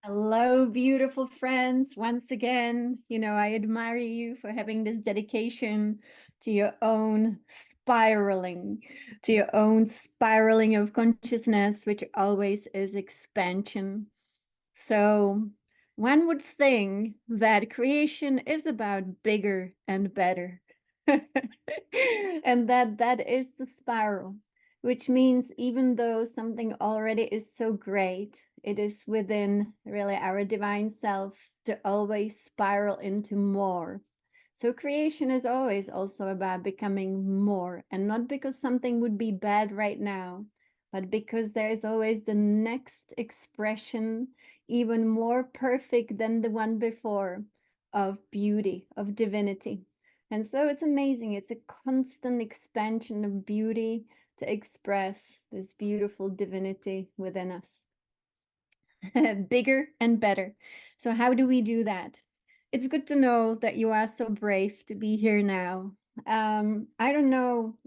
Hello, beautiful friends. Once again, I admire you for having this dedication to your own spiraling of consciousness, which always is expansion. So, one would think that creation is about bigger and better, and that is the spiral, which means even though something already is so great, it is within really our divine self to always spiral into more. So creation is always also about becoming more, and not because something would be bad right now, but because there is always the next expression, even more perfect than the one before, of beauty, of divinity. And so it's amazing. It's a constant expansion of beauty to express this beautiful divinity within us. Bigger and better. So, how do we do that? It's good to know that you are so brave to be here now. I don't know,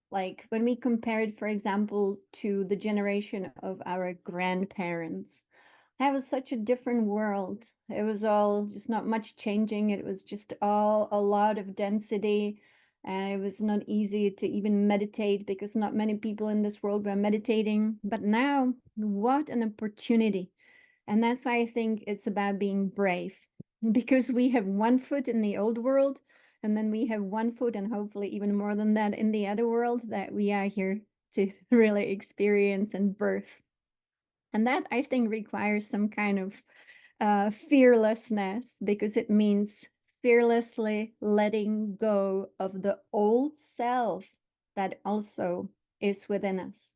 like when we compare it, for example, to the generation of our grandparents, that was such a different world. It was all just not much changing. It was just all a lot of density. And it was not easy to even meditate because not many people in this world were meditating. But now, what an opportunity. And that's why I think it's about being brave because we have one foot in the old world and then we have one foot and hopefully even more than that in the other world that we are here to really experience and birth. And that I think requires some kind of fearlessness because it means fearlessly letting go of the old self that also is within us.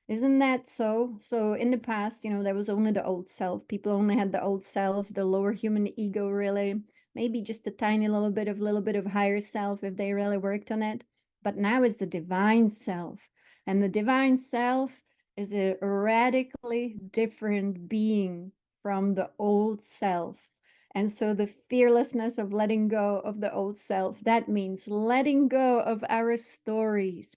Isn't that so? So in the past, there was only the old self. People only had the old self, the lower human ego, really. Maybe just a tiny little bit of higher self if they really worked on it. But now it's the divine self. And the divine self is a radically different being from the old self. And so the fearlessness of letting go of the old self, that means letting go of our stories.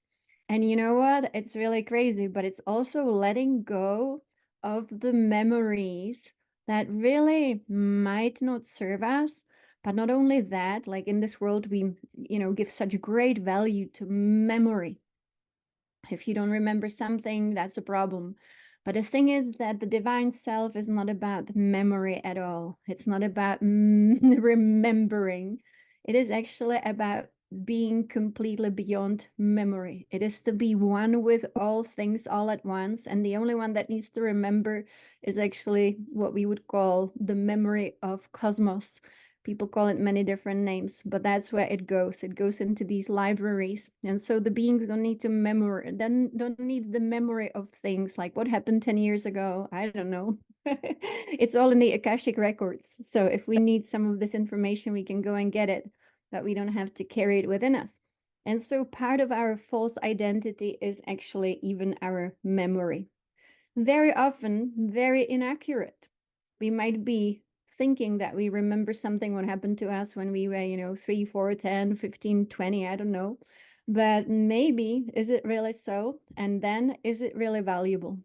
And you know what? It's really crazy, but it's also letting go of the memories that really might not serve us. But not only that, like in this world, we, give such great value to memory. If you don't remember something, that's a problem. But the thing is that the divine self is not about memory at all. It's not about remembering. It is actually about being completely beyond memory. It is to be one with all things all at once. And the only one that needs to remember is actually what we would call the memory of cosmos. People call it many different names, but that's where it goes. It goes into these libraries. And so the beings don't need to then don't need the memory of things like what happened 10 years ago. I don't know. It's all in the Akashic records. So if we need some of this information, we can go and get it, but we don't have to carry it within us. And so part of our false identity is actually even our memory. Very often, very inaccurate. We might be thinking that we remember something what happened to us when we were 3, 4, 10, 15, 20, I don't know. But maybe, is it really so? And then, is it really valuable?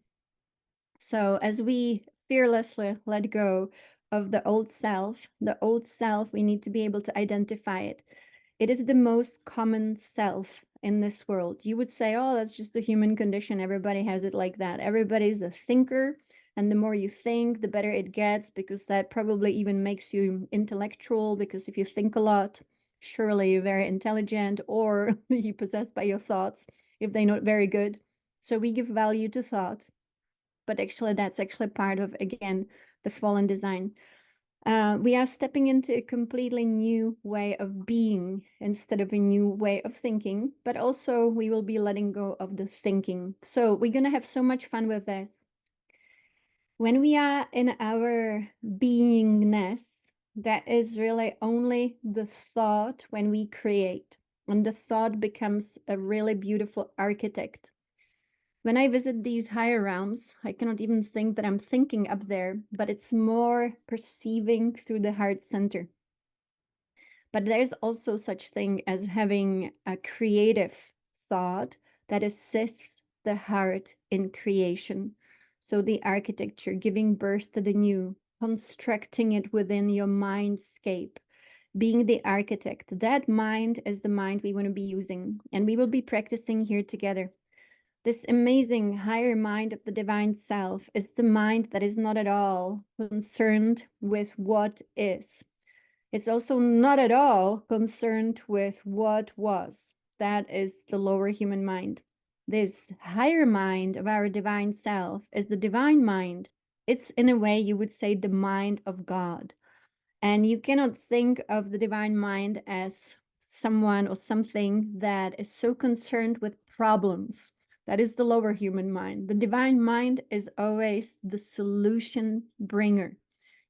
So as we fearlessly let go of the old self, we need to be able to identify it. It is the most common self in this world. You would say, oh, that's just the human condition. Everybody has it like that. Everybody's a thinker. And the more you think, the better it gets, because that probably even makes you intellectual. Because if you think a lot, surely you're very intelligent, or you're possessed by your thoughts if they're not very good. So we give value to thought. But actually, that's actually part of, again, the fallen design. We are stepping into a completely new way of being instead of a new way of thinking, but also we will be letting go of the thinking. So we're going to have so much fun with this. When we are in our beingness, that is really only the thought when we create, and the thought becomes a really beautiful architect. When I visit these higher realms, I cannot even think that I'm thinking up there, but it's more perceiving through the heart center. But there's also such thing as having a creative thought that assists the heart in creation. So the architecture, giving birth to the new. constructing it within your mindscape, being the architect. That mind is the mind we want to be using, and we will be practicing here together. This amazing higher mind of the divine self is the mind that is not at all concerned with what is. It's also not at all concerned with what was. That is the lower human mind. This higher mind of our divine self is the divine mind. It's, in a way, you would say, the mind of God. And you cannot think of the divine mind as someone or something that is so concerned with problems. That is the lower human mind. The divine mind is always the solution bringer.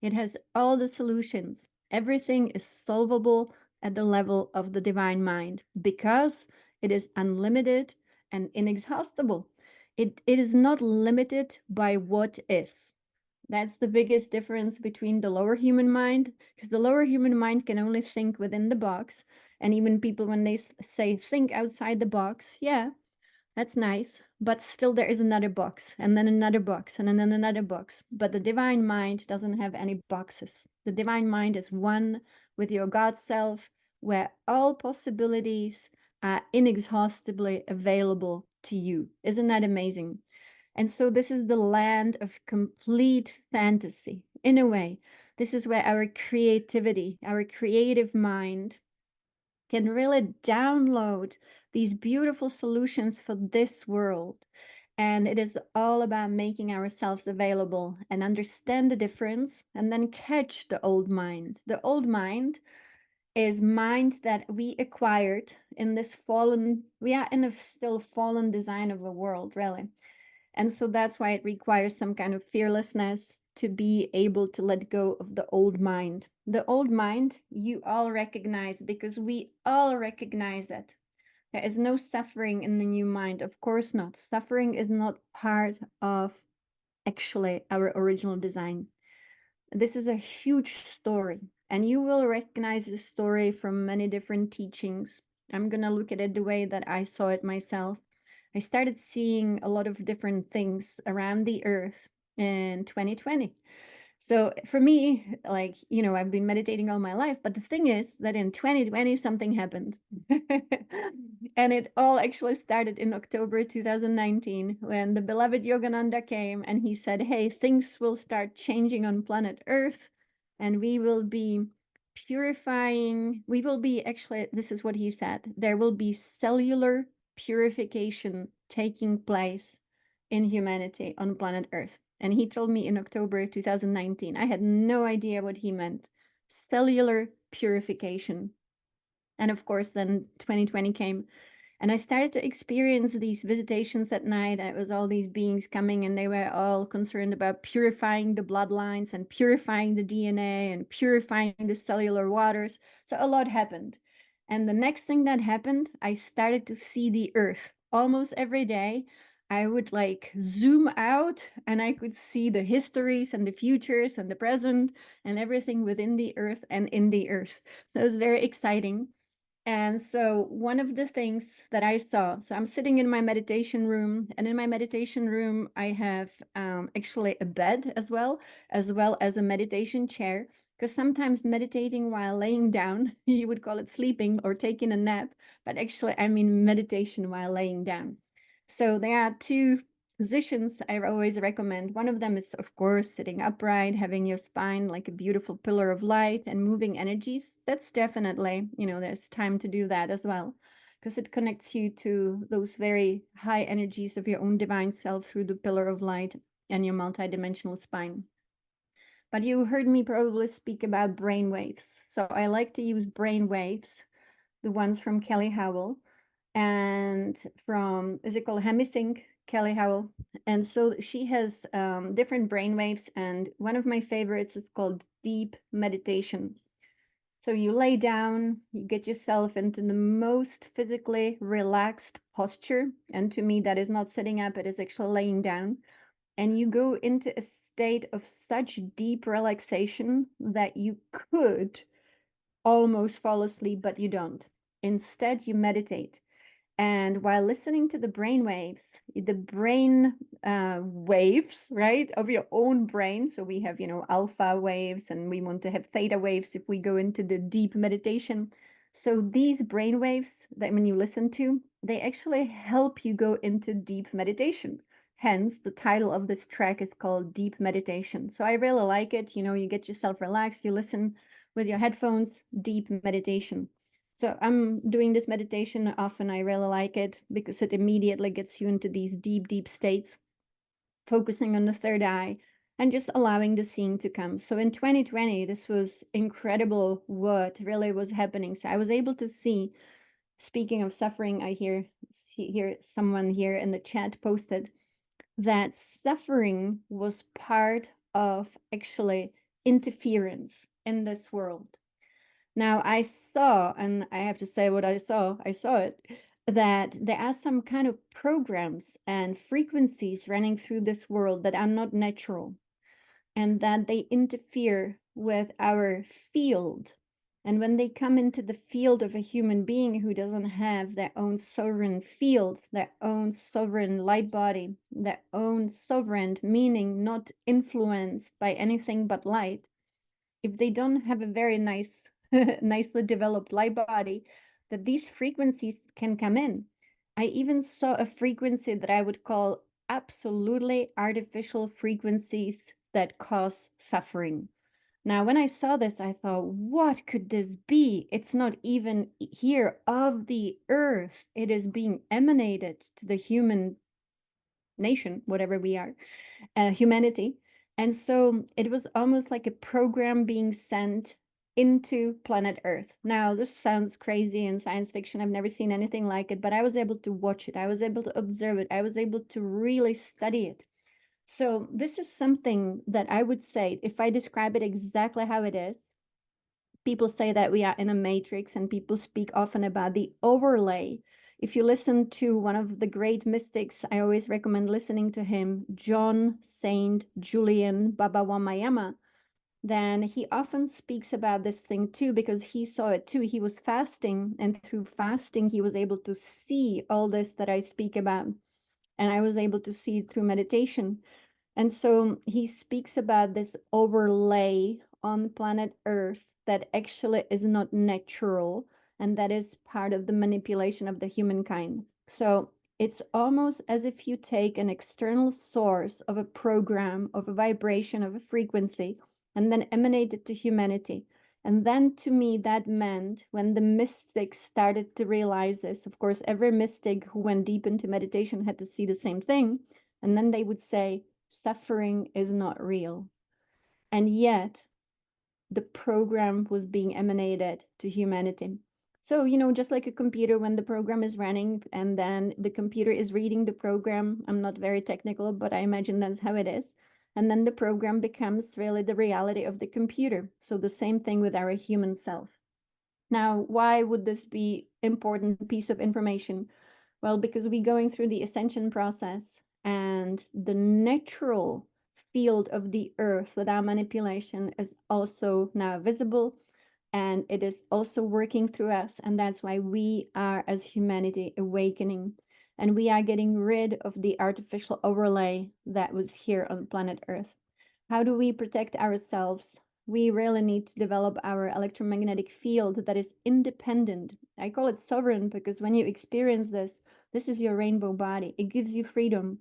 It has all the solutions. Everything is solvable at the level of the divine mind because it is unlimited and inexhaustible. It is not limited by what is. That's the biggest difference between the lower human mind, because the lower human mind can only think within the box. And even people, when they say think outside the box, yeah, that's nice. But still, there is another box, and then another box, and then another box. But the divine mind doesn't have any boxes. The divine mind is one with your God self, where all possibilities are inexhaustibly available to you. Isn't that amazing? And so this is the land of complete fantasy. In a way, this is where our creativity, our creative mind can really download these beautiful solutions for this world. And it is all about making ourselves available and understand the difference and then catch the old mind. The old mind is mind that we acquired in this fallen, we are in a still fallen design of a world, really. And so that's why it requires some kind of fearlessness to be able to let go of the old mind. The old mind, you all recognize because we all recognize it. There is no suffering in the new mind. Of course not. Suffering is not part of actually our original design. This is a huge story, and you will recognize the story from many different teachings. I'm going to look at it the way that I saw it myself. I started seeing a lot of different things around the earth in 2020. So for me, like, I've been meditating all my life, but the thing is that in 2020, something happened. And it all actually started in October 2019 when the beloved Yogananda came and he said, hey, things will start changing on planet Earth and we will be purifying. We will be actually, this is what he said, there will be cellular purification taking place in humanity on planet Earth. And he told me in October 2019. I had no idea what he meant. Cellular purification. And of course, then 2020 came. And I started to experience these visitations at night. It was all these beings coming, and they were all concerned about purifying the bloodlines and purifying the DNA and purifying the cellular waters. So a lot happened. And the next thing that happened, I started to see the earth almost every day. I would like zoom out and I could see the histories and the futures and the present and everything within the earth and in the earth. So it was very exciting. And so one of the things that I saw, so I'm sitting in my meditation room, and in my meditation room, I have actually a bed as well as a meditation chair, because sometimes meditating while laying down, you would call it sleeping or taking a nap, but actually I mean meditation while laying down. So there are two positions I always recommend. One of them is, of course, sitting upright, having your spine like a beautiful pillar of light and moving energies. That's definitely, there's time to do that as well, because it connects you to those very high energies of your own divine self through the pillar of light and your multidimensional spine. But you heard me probably speak about brain waves. So I like to use brain waves, the ones from Kelly Howell and from, is it called Hemisync, Kelly Howell. And so she has different brainwaves, and one of my favorites is called deep meditation. So you lay down, you get yourself into the most physically relaxed posture. And to me, that is not sitting up, it is actually laying down. And you go into a state of such deep relaxation that you could almost fall asleep, but you don't. Instead, you meditate. And while listening to the brain waves, waves, right, of your own brain. So we have, alpha waves, and we want to have theta waves if we go into the deep meditation. So these brain waves that when you listen to, they actually help you go into deep meditation. Hence, the title of this track is called Deep Meditation. So I really like it. You get yourself relaxed, you listen with your headphones, deep meditation. So I'm doing this meditation often. I really like it because it immediately gets you into these deep, deep states, focusing on the third eye and just allowing the seeing to come. So in 2020, this was incredible what really was happening. So I was able to see, speaking of suffering, I hear someone here in the chat posted that suffering was part of actually interference in this world. Now I saw, and I have to say what I saw it, that there are some kind of programs and frequencies running through this world that are not natural and that they interfere with our field. And when they come into the field of a human being who doesn't have their own sovereign field, their own sovereign light body, their own sovereign, meaning not influenced by anything but light, if they don't have a very nice, nicely developed light body, that these frequencies can come in. I even saw a frequency that I would call absolutely artificial frequencies that cause suffering. Now, when I saw this, I thought, what could this be? It's not even here of the earth. It is being emanated to the human nation, whatever we are, humanity. And so it was almost like a program being sent into planet Earth. Now, this sounds crazy in science fiction. I've never seen anything like it, but I was able to watch it. I was able to observe it. I was able to really study it. So this is something that I would say, if I describe it exactly how it is, people say that we are in a matrix, and people speak often about the overlay. If you listen to one of the great mystics, I always recommend listening to him, John Saint Julian Babawamayama, then he often speaks about this thing too, because he saw it too. He was fasting, and through fasting, he was able to see all this that I speak about. And I was able to see it through meditation. And so he speaks about this overlay on planet Earth that actually is not natural, and that is part of the manipulation of the humankind. So it's almost as if you take an external source of a program, of a vibration, of a frequency, and then emanate it to humanity. And then to me, that meant when the mystics started to realize this, of course, every mystic who went deep into meditation had to see the same thing. And then they would say, suffering is not real. And yet, the program was being emanated to humanity. So, just like a computer, when the program is running and then the computer is reading the program, I'm not very technical, but I imagine that's how it is. And then the program becomes really the reality of the computer. So the same thing with our human self. Now, why would this be important piece of information? Well, because we're going through the ascension process, and the natural field of the earth without manipulation is also now visible, and it is also working through us. And that's why we are, as humanity, awakening, and we are getting rid of the artificial overlay that was here on planet Earth. How do we protect ourselves? We really need to develop our electromagnetic field that is independent. I call it sovereign because when you experience this, this is your rainbow body. It gives you freedom.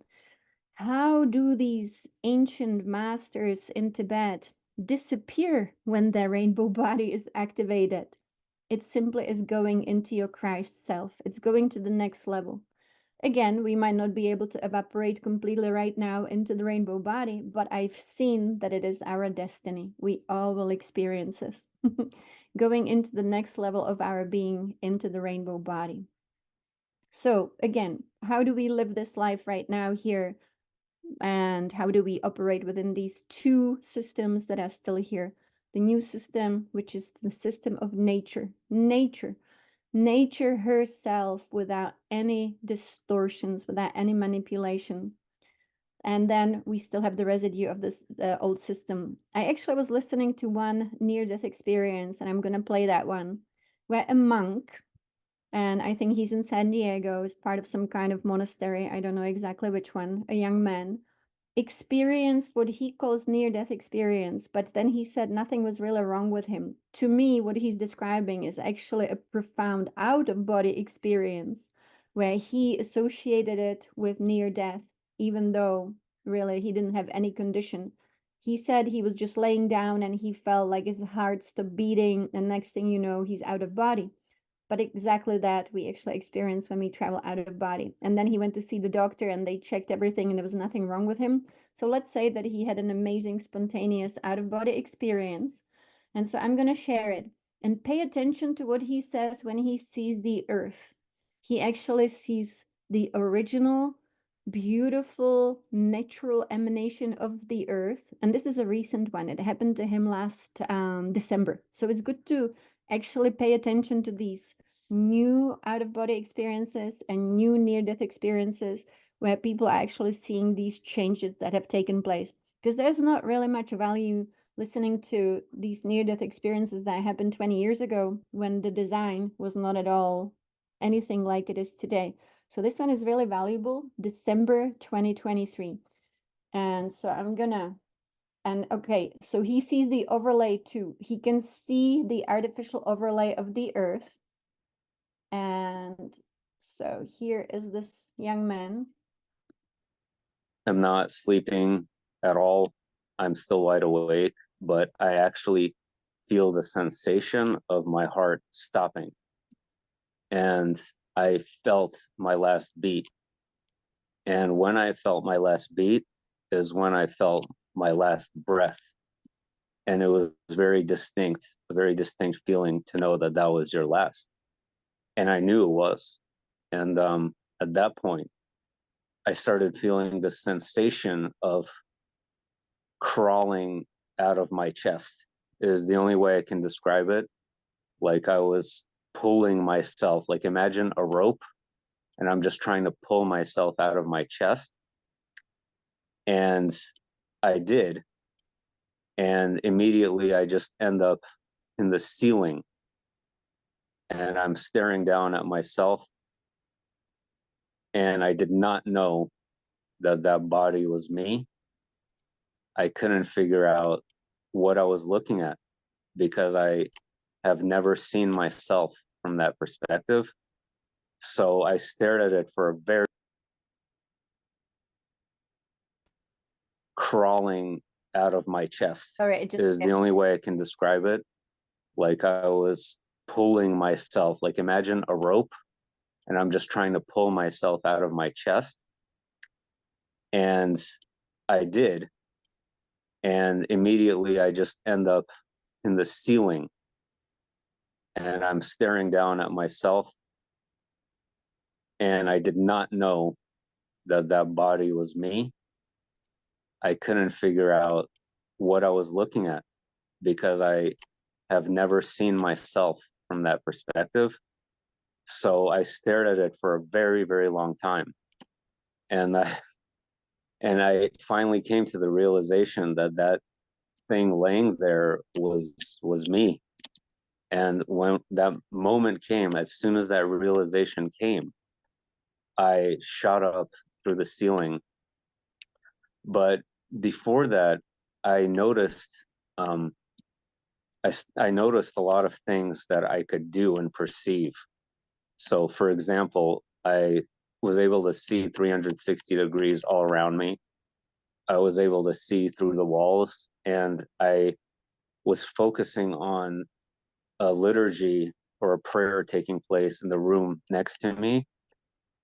How do these ancient masters in Tibet disappear when their rainbow body is activated? It simply is going into your Christ self. It's going to the next level. Again, we might not be able to evaporate completely right now into the rainbow body, but I've seen that it is our destiny. We all will experience this. Going into the next level of our being, into the rainbow body. So again, how do we live this life right now here? And how do we operate within these two systems that are still here? The new system, which is the system of nature. Nature herself, without any distortions, without any manipulation. And then we still have the residue of this old system. I actually was listening to one near-death experience, and I'm going to play that one, where a monk, And I think he's in San Diego as part of some kind of monastery. I don't know exactly which one, a young man experienced what he calls near-death experience, but then he said nothing was really wrong with him. To me, what he's describing is actually a profound out-of-body experience where he associated it with near-death, even though really he didn't have any condition. He said he was just laying down and he felt like his heart stopped beating, and next thing you know, he's out of body. But exactly that we actually experience when we travel out of body. And then he went to see the doctor and they checked everything and there was nothing wrong with him. So let's say that he had an amazing spontaneous out of body experience. And so I'm going to share it and pay attention to what he says when he sees the earth. He actually sees the original, beautiful, natural emanation of the earth. And this is a recent one. It happened to him last December. So it's good to actually pay attention to these new out-of-body experiences and new near-death experiences where people are actually seeing these changes that have taken place. Because there's not really much value listening to these near-death experiences that happened 20 years ago when the design was not at all anything like it is today. So this one is really valuable, December 2023. And so I'm gonna and okay, so he sees the overlay too. He can see the artificial overlay of the earth. And so here is this young man. I'm not sleeping at all. I'm still wide awake, but I actually feel the sensation of my heart stopping. And I felt my last beat. And when I felt my last beat is when I felt my last breath. And it was very distinct, a very distinct feeling to know that that was your last. And I knew it was. And at that point, I started feeling the sensation of crawling out of my chest. Is the only way I can describe it. Like I was pulling myself, like imagine a rope, and I'm just trying to pull myself out of my chest. And I did. And immediately I just end up in the ceiling. And I'm staring down at myself. And I did not know that that body was me. I couldn't figure out what I was looking at because I have never seen myself from that perspective. So I stared at it for a very crawling out of my chest. All right, it just is the only way I can describe it. Like I was pulling myself, like imagine a rope, and I'm just trying to pull myself out of my chest. And I did. And immediately I just end up in the ceiling. And I'm staring down at myself. And I did not know that that body was me. I couldn't figure out what I was looking at because I have never seen myself from that perspective. So I stared at it for a very, very long time. And I finally came to the realization that that thing laying there was me. And when that moment came, as soon as that realization came, I shot up through the ceiling. But before that, I noticed um, I noticed a lot of things that I could do and perceive. So, for example, I was able to see 360 degrees all around me. I was able to see through the walls, and I was focusing on a liturgy or a prayer taking place in the room next to me.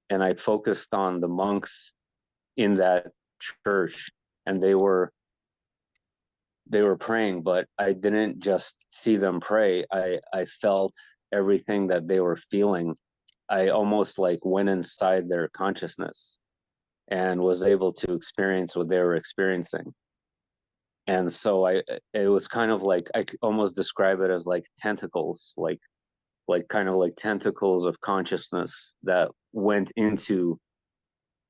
And I focused on the monks in that church, and they were praying, but I didn't just see them pray. I felt everything that they were feeling. I almost like went inside their consciousness and was able to experience what they were experiencing. And so it was kind of like, I could almost describe it as like tentacles, like kind of like tentacles of consciousness that went into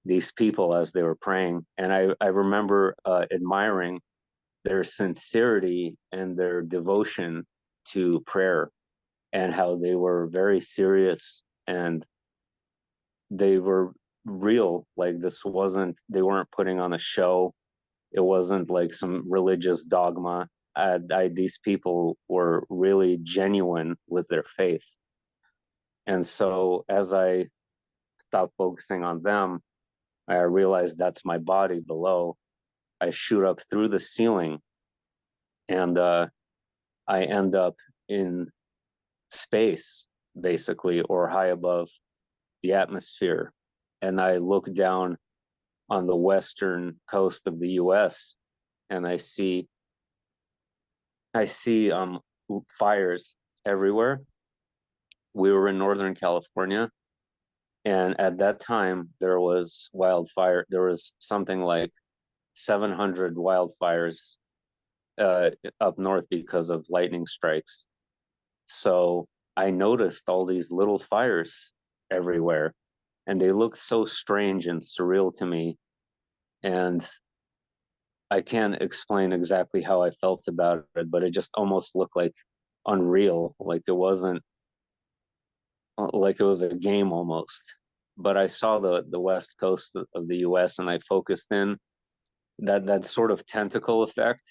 these people as they were praying. And I remember admiring their sincerity and their devotion to prayer and how they were very serious and they were real. Like they weren't putting on a show. It wasn't like some religious dogma. These people were really genuine with their faith. And so as I stopped focusing on them, I realized that's my body below. I shoot up through the ceiling, and I end up in space, basically, or high above the atmosphere. And I look down on the western coast of the US, and I see fires everywhere. We were in Northern California, and at that time there was wildfire. There was something like 700 wildfires up north because of lightning strikes. So I noticed all these little fires everywhere, and they looked so strange and surreal to me. And I can't explain exactly how I felt about it, but it just almost looked like unreal, like it was a game almost. But I saw the west coast of the US, and I focused in. That sort of tentacle effect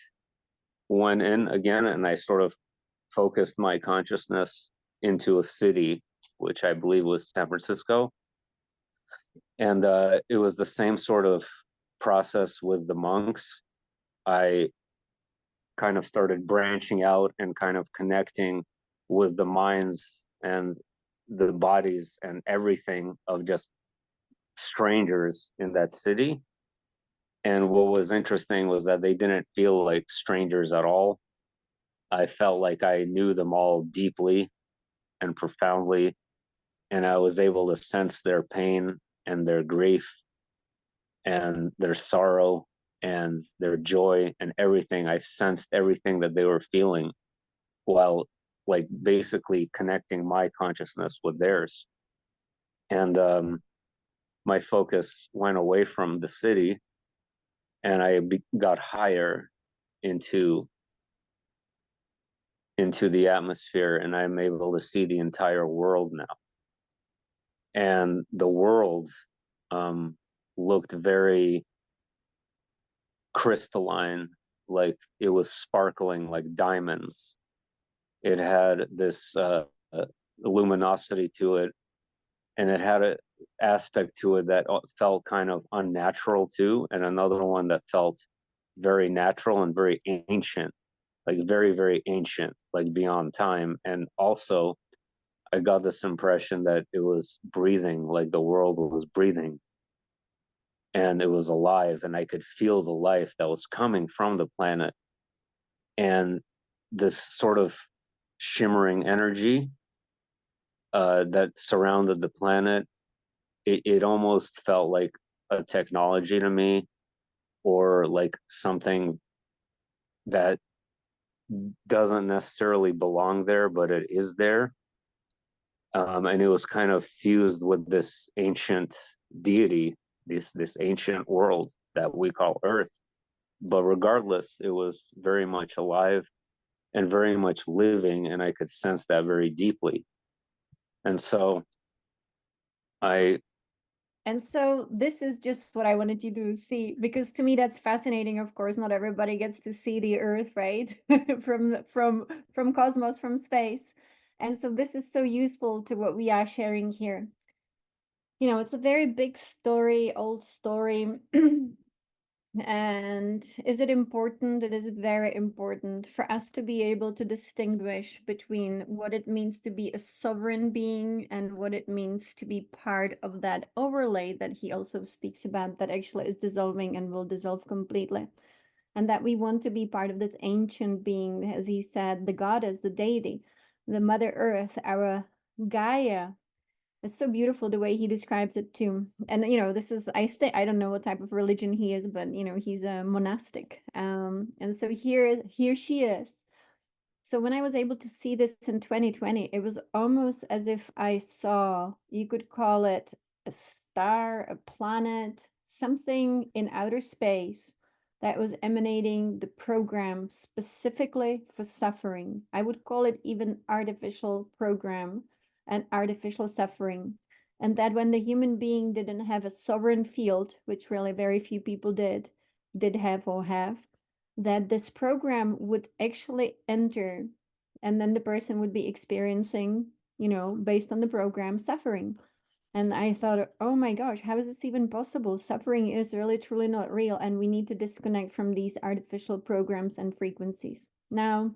went in again, and I sort of focused my consciousness into a city, which I believe was San Francisco. And it was the same sort of process with the monks. I kind of started branching out and kind of connecting with the minds and the bodies and everything of just strangers in that city. And what was interesting was that they didn't feel like strangers at all. I felt like I knew them all deeply and profoundly, and I was able to sense their pain and their grief and their sorrow and their joy and everything. I sensed everything that they were feeling while like basically connecting my consciousness with theirs. And my focus went away from the city, and got higher into the atmosphere, and I'm able to see the entire world now. And the world looked very crystalline, like it was sparkling like diamonds. It had this luminosity to it, and it had an aspect to it that felt kind of unnatural too, and another one that felt very natural and very ancient, like very, very ancient, like beyond time. And also, I got this impression that it was breathing, like the world was breathing, and it was alive, and I could feel the life that was coming from the planet. And this sort of shimmering energy that surrounded the planet, it almost felt like a technology to me, or like something that doesn't necessarily belong there, but it is there. And it was kind of fused with this ancient deity, this ancient world that we call Earth. But regardless, it was very much alive and very much living, and I could sense that very deeply. And so I And so this is just what I wanted you to see, because to me that's fascinating. Of course, not everybody gets to see the Earth, right? from cosmos, from space. And so this is so useful to what we are sharing here. You know, it's a very big story, old story. And is it important? It is very important for us to be able to distinguish between what it means to be a sovereign being and what it means to be part of that overlay that he also speaks about, that actually is dissolving and will dissolve completely. And that we want to be part of this ancient being, as he said, the goddess, the deity, the Mother Earth, our Gaia. It's so beautiful the way he describes it too. And you know, this is, I think, I don't know what type of religion he is, but you know, he's a monastic. And so here she is. So when I was able to see this in 2020, it was almost as if I saw, you could call it a star, a planet, something in outer space that was emanating the program specifically for suffering. I would call it even artificial program, and artificial suffering. And that when the human being didn't have a sovereign field, which really very few people did have or have, that this program would actually enter, and then the person would be experiencing, based on the program, suffering. And I thought, oh my gosh, how is this even possible? Suffering is really truly not real, and we need to disconnect from these artificial programs and frequencies. Now,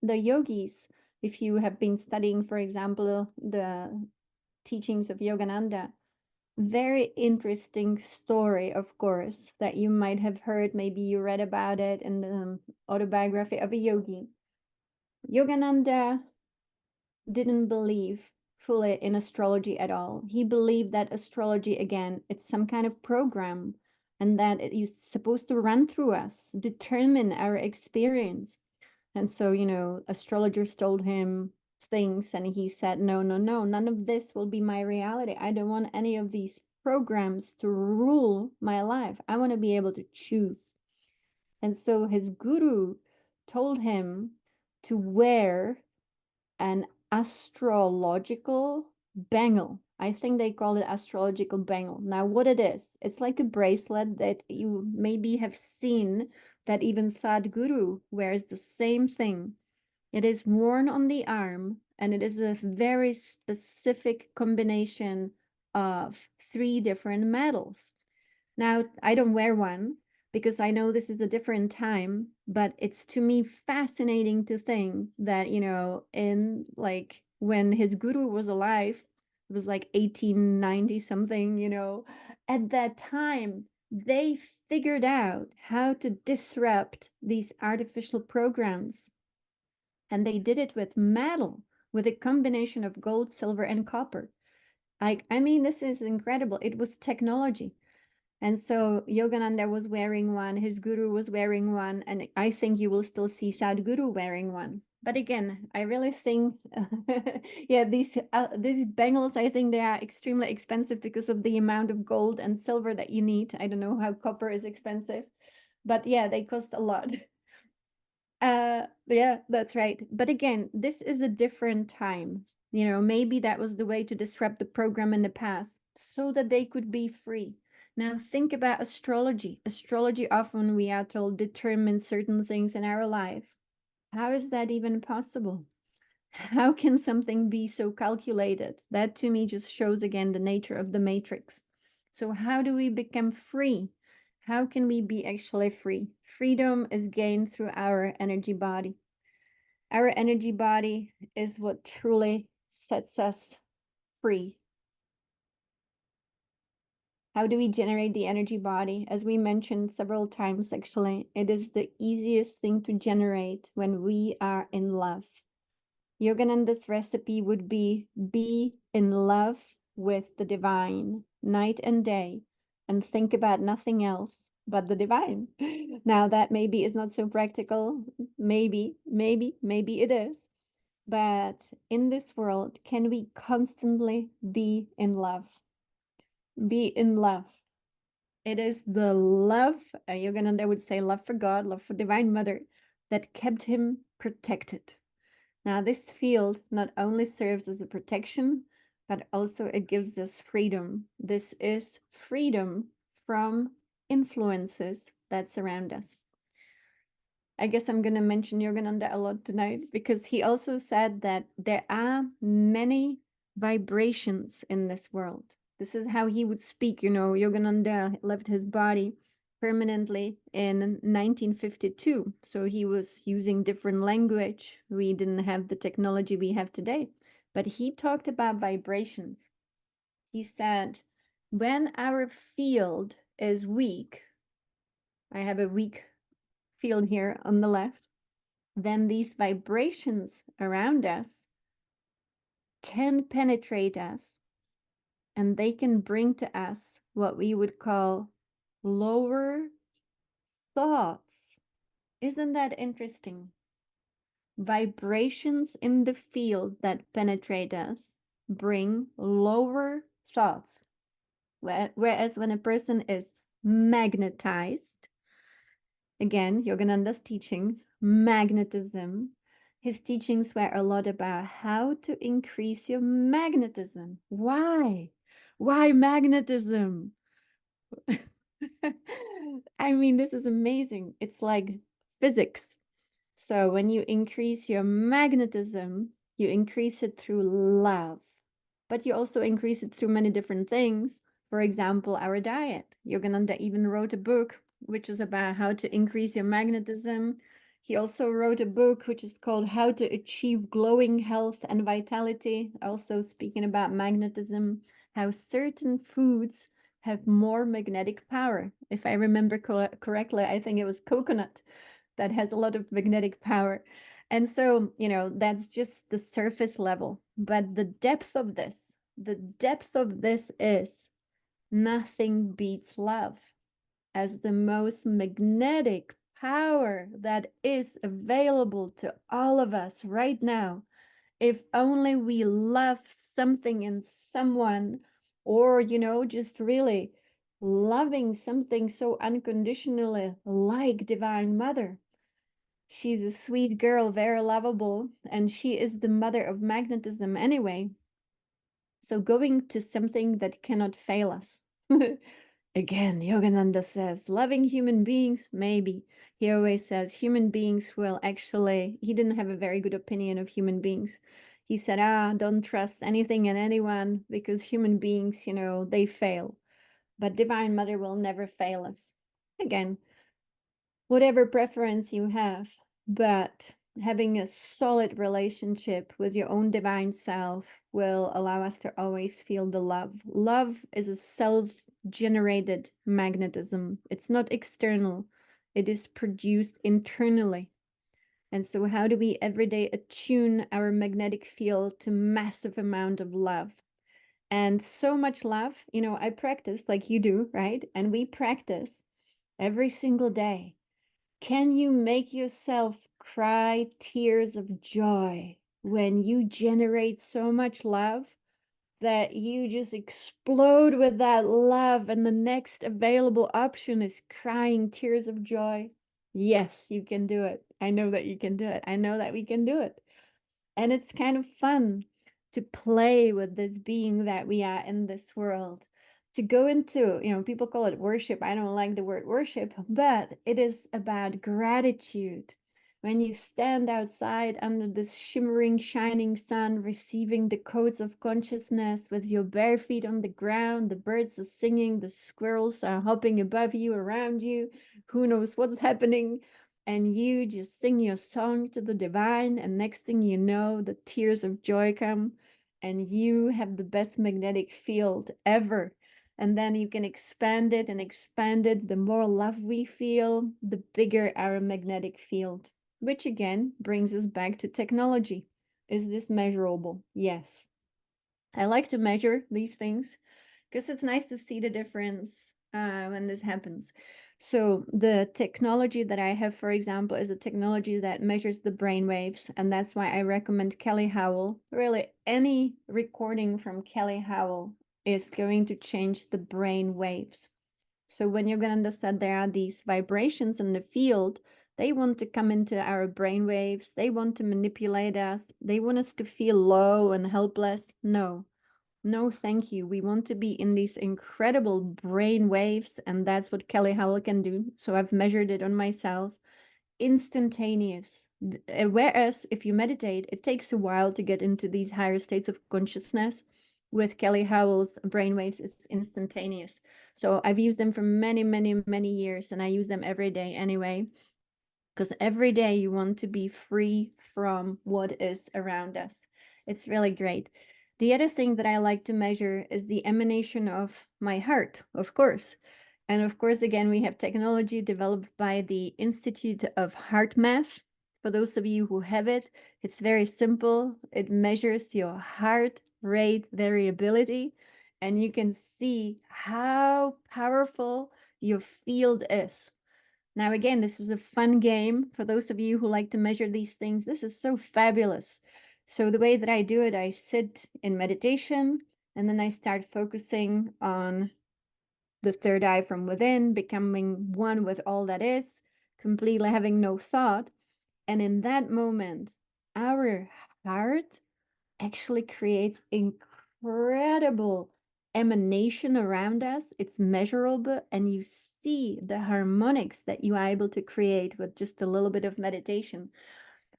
the yogis, if you have been studying, for example, the teachings of Yogananda, very interesting story, of course, that you might have heard. Maybe you read about it in the autobiography of a yogi. Yogananda didn't believe fully in astrology at all. He believed that astrology, again, it's some kind of program, and that it is supposed to run through us, determine our experience. And so, astrologers told him things, and he said, no, no, no, none of this will be my reality. I don't want any of these programs to rule my life. I want to be able to choose. And so his guru told him to wear an astrological bangle. I think they call it astrological bangle. Now, what it is, it's like a bracelet that you maybe have seen that even Sadhguru wears the same thing. It is worn on the arm, and it is a very specific combination of 3 different metals. Now, I don't wear one because I know this is a different time, but it's to me fascinating to think that, in like when his guru was alive, it was like 1890 something, at that time, they figured out how to disrupt these artificial programs. And they did it with metal, with a combination of gold, silver, and copper. I mean, this is incredible. It was technology. And so Yogananda was wearing one, his guru was wearing one, and I think you will still see Sadhguru wearing one. But again, I really think, yeah, these bangles, I think they are extremely expensive because of the amount of gold and silver that you need. I don't know how copper is expensive, but yeah, they cost a lot. Yeah, that's right. But again, this is a different time. Maybe that was the way to disrupt the program in the past so that they could be free. Now think about astrology. Astrology often, we are told, determines certain things in our life. How is that even possible? How can something be so calculated? That to me just shows again the nature of the matrix. So how do we become free? How can we be actually free? Freedom is gained through our energy body. Our energy body is what truly sets us free. How do we generate the energy body? As we mentioned several times, actually, it is the easiest thing to generate when we are in love. Yogananda's recipe would be in love with the divine night and day, and think about nothing else but the divine. Now that maybe is not so practical. Maybe it is. But in this world, can we constantly be in love? Be in love. It is the love, Yogananda would say, love for God, love for Divine Mother, that kept him protected. Now, this field not only serves as a protection, but also it gives us freedom. This is freedom from influences that surround us. I guess I'm going to mention Yogananda a lot tonight because he also said that there are many vibrations in this world. This is how he would speak. Yogananda left his body permanently in 1952. So he was using different language. We didn't have the technology we have today, but he talked about vibrations. He said, when our field is weak, I have a weak field here on the left, then these vibrations around us can penetrate us, and they can bring to us what we would call lower thoughts. Isn't that interesting? Vibrations in the field that penetrate us bring lower thoughts. Whereas when a person is magnetized, again, Yogananda's teachings, magnetism, his teachings were a lot about how to increase your magnetism. Why? Why magnetism? I mean, this is amazing. It's like physics. So when you increase your magnetism, you increase it through love, but you also increase it through many different things. For example, our diet. Yogananda even wrote a book which is about how to increase your magnetism. He also wrote a book which is called How to Achieve Glowing Health and Vitality, also speaking about magnetism, how certain foods have more magnetic power. If I remember correctly, I think it was coconut that has a lot of magnetic power. And so, that's just the surface level. But the depth of this is nothing beats love as the most magnetic power that is available to all of us right now. If only we love something in someone, or, just really loving something so unconditionally, like Divine Mother. She's a sweet girl, very lovable, and she is the mother of magnetism anyway. So going to something that cannot fail us. Again, Yogananda says, loving human beings, maybe. He always says human beings will actually, he didn't have a very good opinion of human beings. He said, don't trust anything and anyone because human beings, they fail. But Divine Mother will never fail us. Again, whatever preference you have, but having a solid relationship with your own divine self will allow us to always feel the love. Love is a self-generated magnetism. It's not external. It is produced internally. And so how do we every day attune our magnetic field to massive amount of love? And so much love, I practice like you do, right? And we practice every single day. Can you make yourself cry tears of joy when you generate so much love that you just explode with that love and the next available option is crying tears of joy? Yes, you can do it. I know that you can do it. I know that we can do it. And it's kind of fun to play with this being that we are in this world. To go into, people call it worship. I don't like the word worship, but it is about gratitude. When you stand outside under this shimmering, shining sun, receiving the codes of consciousness with your bare feet on the ground, the birds are singing, the squirrels are hopping above you, around you, who knows what's happening, and you just sing your song to the divine, and next thing you know, the tears of joy come, and you have the best magnetic field ever. And then you can expand it and expand it. The more love we feel, the bigger our magnetic field, which again brings us back to technology. Is this measurable? Yes. I like to measure these things because it's nice to see the difference when this happens. So the technology that I have, for example, is a technology that measures the brain waves, and that's why I recommend Kelly Howell. Really, any recording from Kelly Howell is going to change the brain waves. So when you're going to understand there are these vibrations in the field, they want to come into our brain waves. They want to manipulate us. They want us to feel low and helpless. No, no, thank you. We want to be in these incredible brain waves, and that's what Kelly Howell can do. So I've measured it on myself. Instantaneous. Whereas if you meditate, it takes a while to get into these higher states of consciousness. With Kelly Howell's brainwaves, it's instantaneous. So I've used them for many, many, many years, and I use them every day anyway, because every day you want to be free from what is around us. It's really great. The other thing that I like to measure is the emanation of my heart, of course. And of course, again, we have technology developed by the Institute of Heart Math. For those of you who have it, it's very simple. It measures your heart rate variability, and you can see how powerful your field is. Now, again, this is a fun game for those of you who like to measure these things. This is so fabulous. So the way that I do it, I sit in meditation, and then I start focusing on the third eye from within, becoming one with all that is, completely having no thought. And in that moment, our heart actually creates incredible emanation around us. It's measurable, and you see the harmonics that you are able to create with just a little bit of meditation.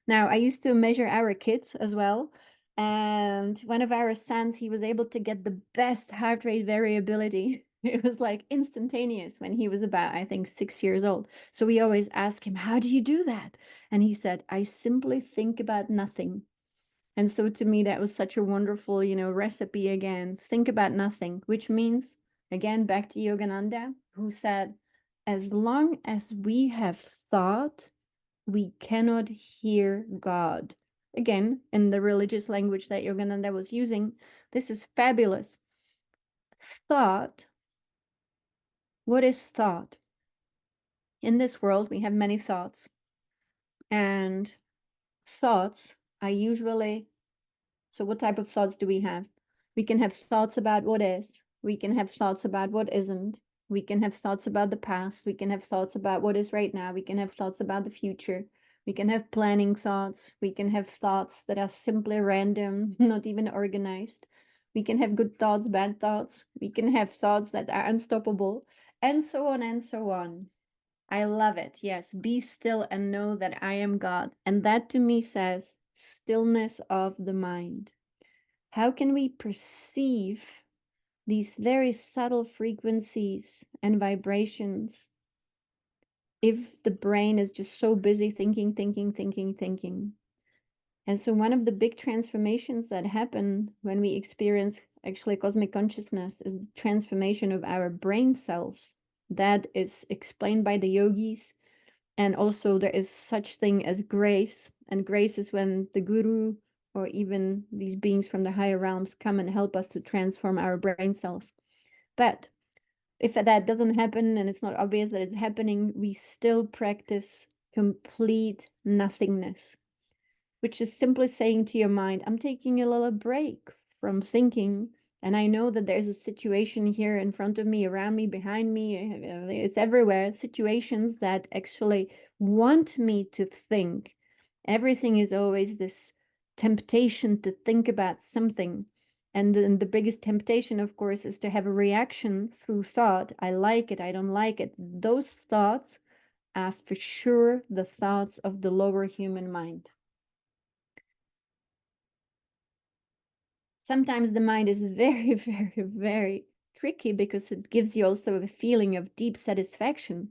Now, I used to measure our kids as well. And one of our sons, he was able to get the best heart rate variability. It was like instantaneous when he was about, I think, 6 years old. So we always ask him, how do you do that? And he said, I simply think about nothing. And so to me, that was such a wonderful, recipe again. Think about nothing, which means, again, back to Yogananda, who said, as long as we have thought, we cannot hear God. Again, in the religious language that Yogananda was using, this is fabulous. Thought. What is thought? In this world, we have many thoughts. And thoughts are usually, so what type of thoughts do we have? We can have thoughts about what is. We can have thoughts about what isn't. We can have thoughts about the past. We can have thoughts about what is right now. We can have thoughts about the future. We can have planning thoughts. We can have thoughts that are simply random, not even organized. We can have good thoughts, bad thoughts. We can have thoughts that are unstoppable, and so on and so on. I love it. Yes, be still and know that I am God. And that to me says stillness of the mind. How can we perceive these very subtle frequencies and vibrations if the brain is just so busy thinking, thinking, thinking, thinking? And so one of the big transformations that happen when we experience actually cosmic consciousness is the transformation of our brain cells. That is explained by the yogis. And also there is such thing as grace. And grace is when the guru or even these beings from the higher realms come and help us to transform our brain cells. But if that doesn't happen and it's not obvious that it's happening, we still practice complete nothingness, which is simply saying to your mind, I'm taking a little break from thinking. And I know that there's a situation here in front of me, around me, behind me, it's everywhere, situations that actually want me to think. Everything is always this temptation to think about something. And then the biggest temptation, of course, is to have a reaction through thought. I like it, I don't like it. Those thoughts are for sure the thoughts of the lower human mind. Sometimes the mind is very, very, very tricky because it gives you also a feeling of deep satisfaction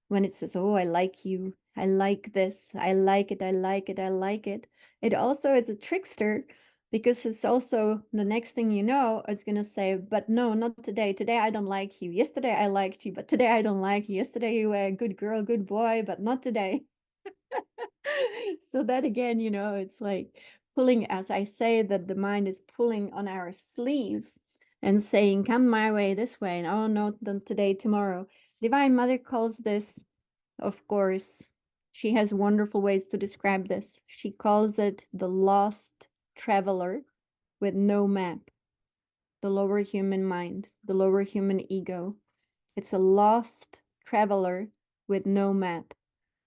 when it says, oh, I like you, I like this, I like it, I like it, I like it. It also is a trickster because it's also the next thing you know, it's going to say, but no, not today. Today I don't like you. Yesterday I liked you, but today I don't like you. Yesterday you were a good girl, good boy, but not today. So that again, it's like pulling, as I say, that the mind is pulling on our sleeve and saying, come my way this way. And oh, no, not today, tomorrow. Divine Mother calls this, of course, she has wonderful ways to describe this. She calls it the lost traveler with no map, the lower human mind, the lower human ego. It's a lost traveler with no map.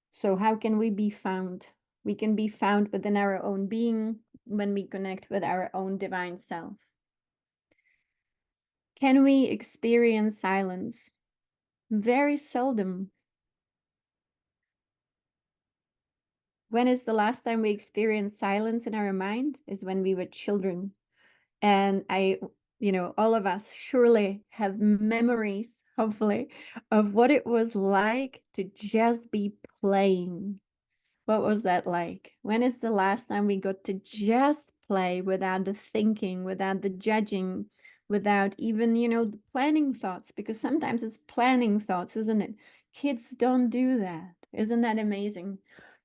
So how can we be found? We can be found within our own being when we connect with our own divine self. Can we experience silence? Very seldom. When is the last time we experienced silence in our mind? Is when we were children. And all of us surely have memories, hopefully, of what it was like to just be playing. What was that like? When is the last time we got to just play without the thinking, without the judging, without even, the planning thoughts? Because sometimes it's planning thoughts, isn't it? Kids don't do that. Isn't that amazing?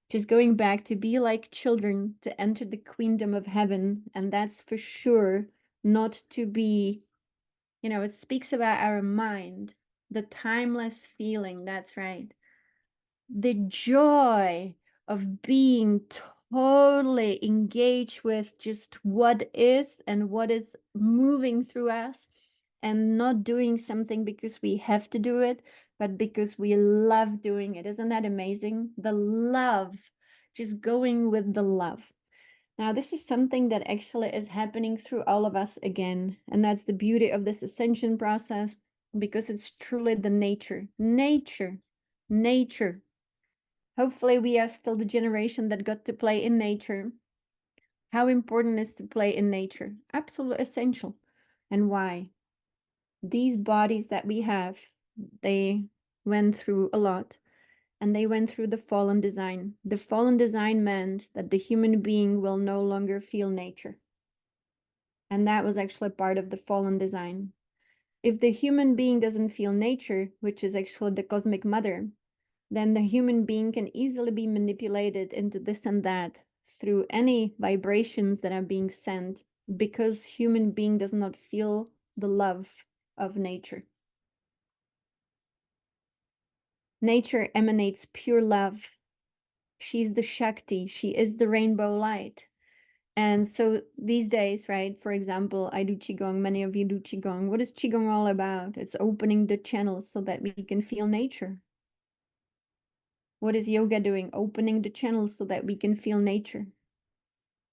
Just going back to be like children, to enter the queendom of heaven. And that's for sure not to be, it speaks about our mind, the timeless feeling. That's right. The joy of being totally engaged with just what is and what is moving through us, and not doing something because we have to do it, but because we love doing it. Isn't that amazing? The love, just going with the love. Now, this is something that actually is happening through all of us again. And that's the beauty of this ascension process, because it's truly the nature. Nature. Hopefully, we are still the generation that got to play in nature. How important is to play in nature? Absolutely essential. And why? These bodies that we have, they went through a lot, and they went through the fallen design. The fallen design meant that the human being will no longer feel nature. And that was actually part of the fallen design. If the human being doesn't feel nature, which is actually the cosmic mother, then the human being can easily be manipulated into this and that through any vibrations that are being sent, because human being does not feel the love of nature. Nature emanates pure love. She's the Shakti. She is the rainbow light. And so these days, right, for example, I do Qigong, many of you do Qigong. What is Qigong all about? It's opening the channels so that we can feel nature. What is yoga doing? Opening the channels so that we can feel nature.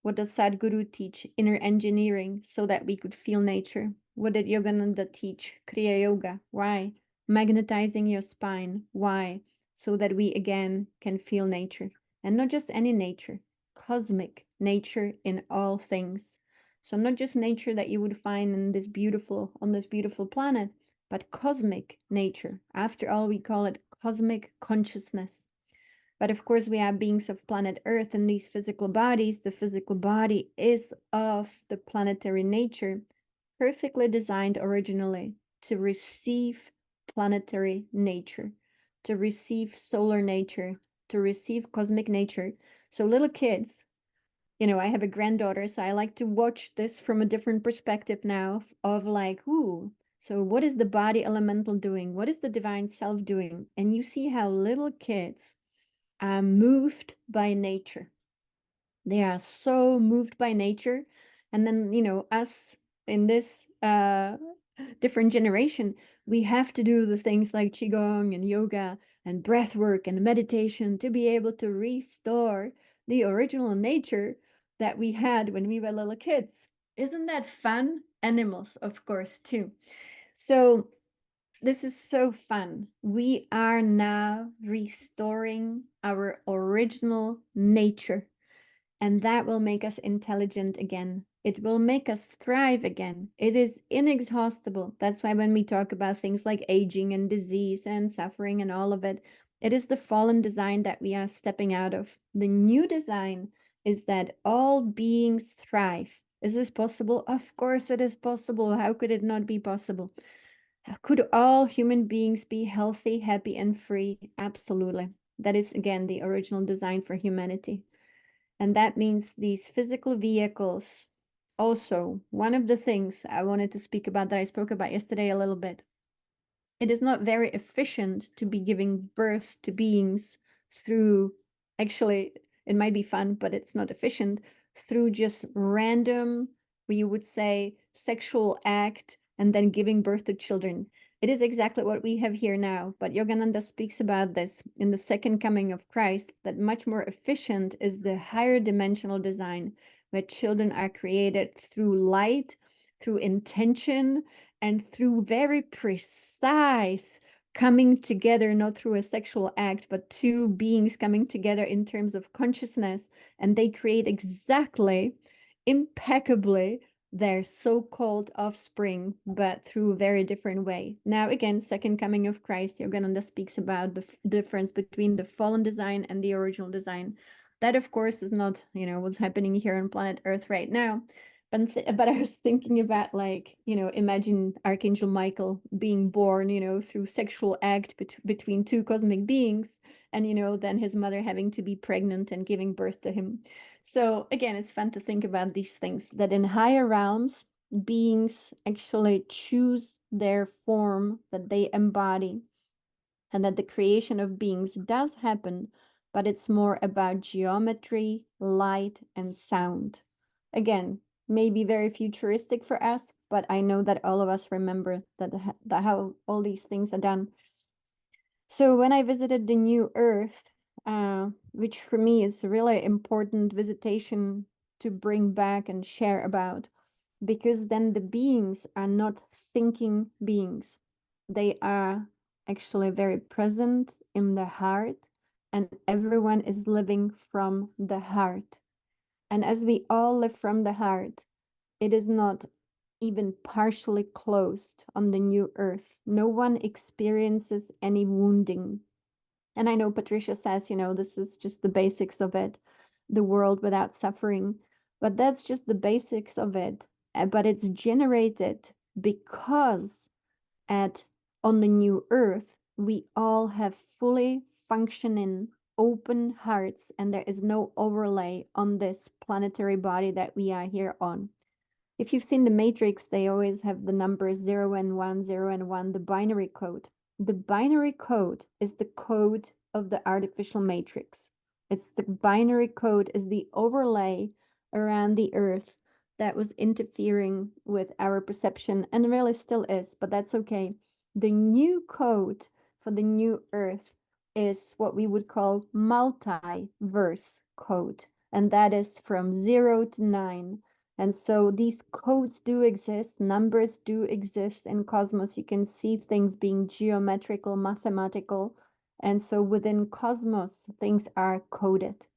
What does Sadhguru teach? Inner engineering, so that we could feel nature. What did Yogananda teach? Kriya Yoga. Why? Magnetizing your spine. Why? So that we again can feel nature. And not just any nature, cosmic nature in all things. So not just nature that you would find in this on this beautiful planet, but cosmic nature. After all, we call it cosmic consciousness. But of course, we are beings of planet Earth and these physical bodies. The physical body is of the planetary nature, perfectly designed originally to receive planetary nature, to receive solar nature, to receive cosmic nature. So little kids, I have a granddaughter, so I like to watch this from a different perspective now of like, ooh, so what is the body elemental doing? What is the divine self doing? And you see how little kids are moved by nature. They are so moved by nature. And then, us in this different generation, we have to do the things like Qigong and yoga and breath work and meditation to be able to restore the original nature that we had when we were little kids. Isn't that fun? Animals, of course, too. So this is so fun. We are now restoring our original nature, and that will make us intelligent again. It will make us thrive again. It is inexhaustible. That's why when we talk about things like aging and disease and suffering and all of it, it is the fallen design that we are stepping out of. The new design is that all beings thrive. Is this possible? Of course it is possible. How could it not be possible? Could all human beings be healthy, happy, and free? Absolutely. That is, again, the original design for humanity. And that means these physical vehicles. Also, one of the things I wanted to speak about that I spoke about yesterday a little bit, it is not very efficient to be giving birth to beings through, actually, it might be fun, but it's not efficient, through just random, we would say, sexual act and then giving birth to children. It is exactly what we have here now, but Yogananda speaks about this in the second coming of Christ, that much more efficient is the higher dimensional design, where children are created through light, through intention, and through very precise coming together, not through a sexual act, but two beings coming together in terms of consciousness, and they create exactly, impeccably, their so-called offspring, but through a very different way. Now, again, second coming of Christ, Yogananda speaks about the difference between the fallen design and the original design. That, of course, is not, what's happening here on planet Earth right now. But I was thinking about, like, imagine Archangel Michael being born, through sexual act between two cosmic beings, and, then his mother having to be pregnant and giving birth to him. So again, it's fun to think about these things, that in higher realms, beings actually choose their form that they embody, and that the creation of beings does happen, but it's more about geometry, light, and sound. Again, maybe very futuristic for us, but I know that all of us remember that how all these things are done. So when I visited the New Earth, which for me is a really important visitation to bring back and share about, because then the beings are not thinking beings. They are actually very present in the heart, and everyone is living from the heart. And as we all live from the heart, it is not even partially closed on the new earth. No one experiences any wounding. And I know Patricia says, this is just the basics of it, the world without suffering. But that's just the basics of it. But it's generated because on the new earth, we all have fully functioning open hearts, and there is no overlay on this planetary body that we are here on. If you've seen the Matrix, they always have the numbers 0 and 1, 0 and 1, the binary code. The binary code is the code of the artificial matrix. It's the binary code is the overlay around the earth that was interfering with our perception and really still is, but that's okay. The new code for the new earth is what we would call multiverse code, and that is from 0 to 9. And so these codes do exist, numbers do exist in cosmos. You can see things being geometrical, mathematical. And so within cosmos, things are coded.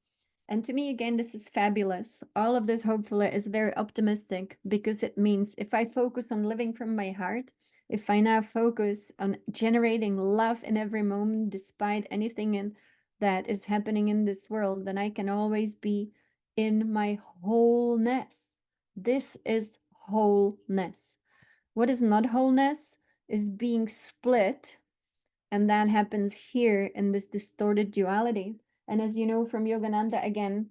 And to me, again, this is fabulous. All of this, hopefully, is very optimistic, because it means if I focus on living from my heart, if I now focus on generating love in every moment, despite anything that is happening in this world, then I can always be in my wholeness. This is wholeness. What is not wholeness is being split, and that happens here in this distorted duality. And as you know from Yogananda, again,